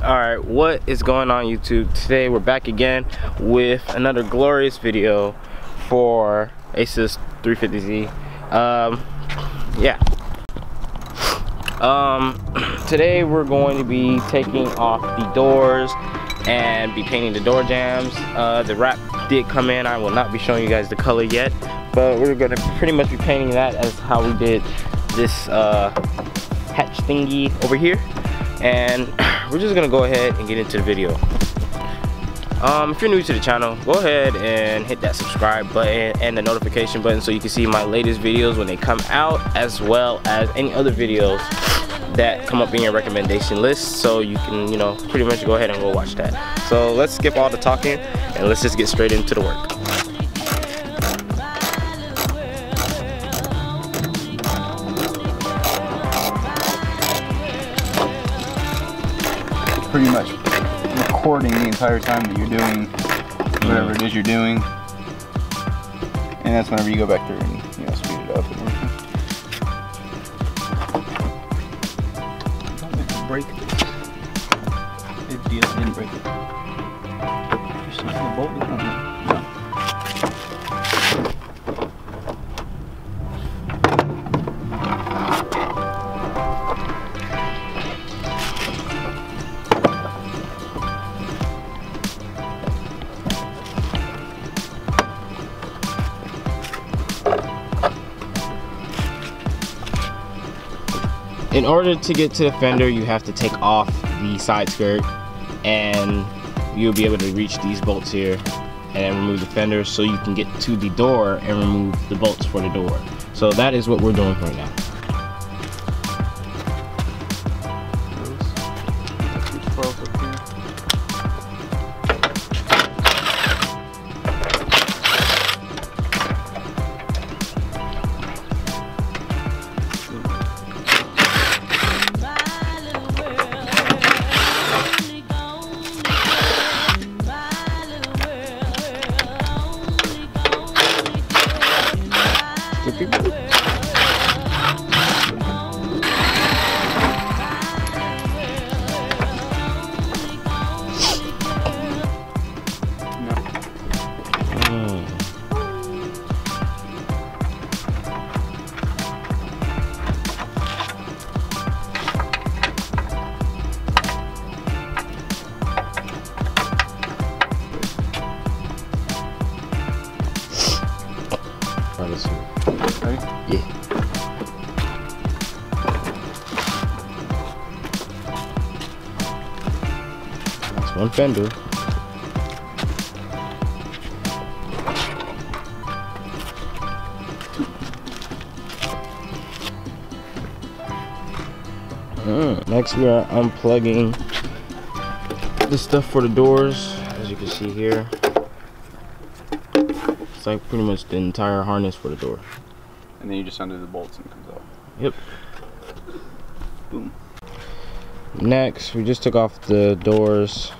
Alright, what is going on YouTube? Today we're back again with another glorious video for Asus 350Z. Today we're going to be taking off the doors and be painting the door jambs. The wrap did come in. I will not be showing you guys the color yet, but we're going to pretty much be painting that as how we did this hatch thingy over here. And we're just gonna go ahead and get into the video. If you're new to the channel, go ahead and hit that subscribe button and the notification button so you can see my latest videos when they come out, as well as any other videos that come up in your recommendation list, so you can, you know, pretty much go ahead and go watch that. So let's skip all the talking and let's just get straight into the work. Pretty much recording the entire time that you're doing whatever it is you're doing, and that's whenever you go back through and, you know, speed it up and everything. Don't make it break. It didn't break it. Just the bolt is on there. In order to get to the fender, you have to take off the side skirt, and you'll be able to reach these bolts here and remove the fender so you can get to the door and remove the bolts for the door. So that is what we're doing right now. Ready? Yeah. That's one fender. Next we are unplugging the stuff for the doors, as you can see here. It's like pretty much the entire harness for the door. And then you just undo the bolts and it comes off. Yep. Boom. Next, we just took off the doors.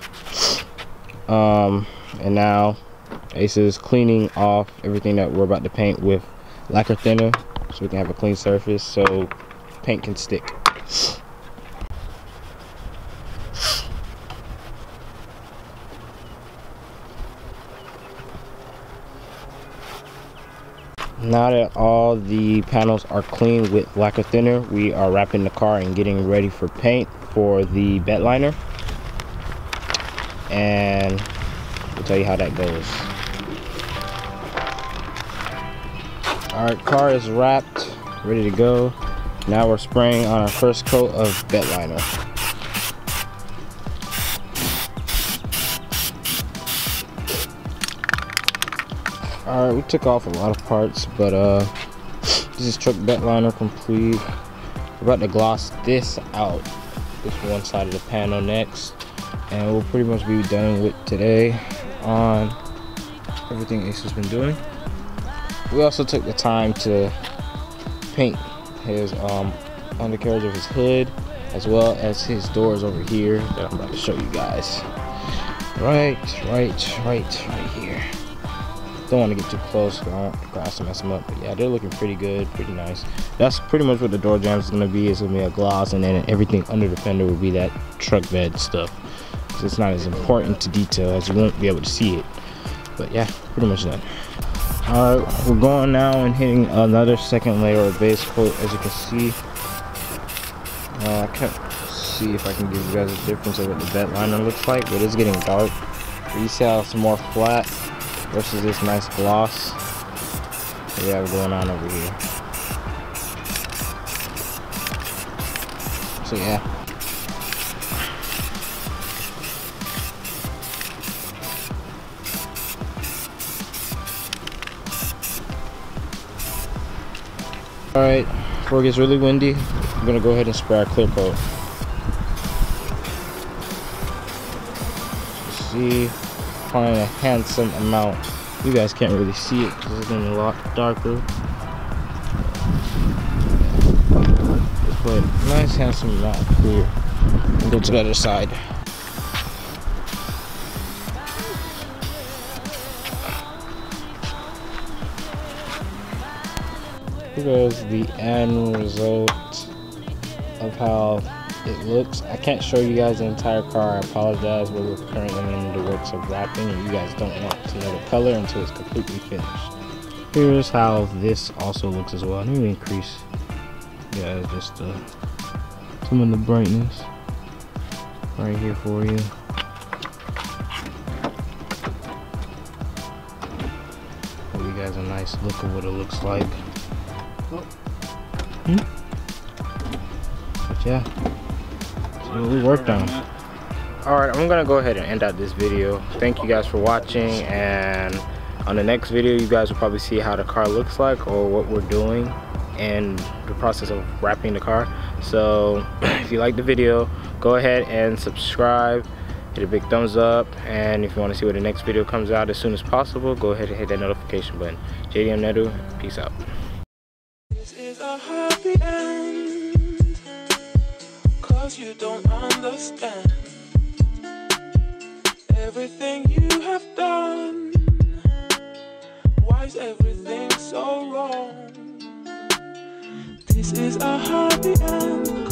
And now Ace is cleaning off everything that we're about to paint with lacquer thinner so we can have a clean surface so paint can stick. Now that all the panels are clean with lacquer thinner, we are wrapping the car and getting ready for paint for the bed liner. And we'll tell you how that goes. Alright, car is wrapped, ready to go. Now we're spraying on our first coat of bed liner. Alright, we took off a lot of parts, but this is truck bed liner complete. We're about to gloss this out, this one side of the panel next, and we'll pretty much be done with today on everything Ace has been doing. We also took the time to paint his undercarriage of his hood, as well as his doors over here that I'm about to show you guys. Right here. Don't want to get too close, I don't want the grass to mess them up. But yeah, they're looking pretty good, pretty nice. That's pretty much what the door jams is gonna be. It's gonna be a gloss, and then everything under the fender will be that truck bed stuff. So it's not as important to detail, as you won't be able to see it. But yeah, pretty much done. Alright, we're going now and hitting another second layer of base coat. As you can see, I can't see if I can give you guys a difference of what the bed liner looks like, but it's getting dark. But you see how it's more flat versus this nice gloss that we have going on over here. So yeah. Alright, before it gets really windy, I'm gonna go ahead and spray our clear coat. See, applying a handsome amount. You guys can't really see it because it's getting a lot darker. Just put a nice handsome amount of clear and go to the other side. Here goes the end result of how it looks. I can't show you guys the entire car. I apologize, but we're currently in the works of wrapping, and you guys don't want to know the color until it's completely finished. Here's how this also looks as well. Let me increase, guys, just some of the brightness right here for you. Give you guys a nice look of what it looks like. But yeah, so we worked on. Alright, I'm gonna go ahead and end out this video. Thank you guys for watching, and on the next video you guys will probably see how the car looks like, or what we're doing and the process of wrapping the car. So if you like the video, go ahead and subscribe, hit a big thumbs up, and if you want to see when the next video comes out as soon as possible, go ahead and hit that notification button. JDM Nedu, peace out. This is a happy end, 'cause you don't understand everything you have done. Why is everything so wrong? This is a happy end.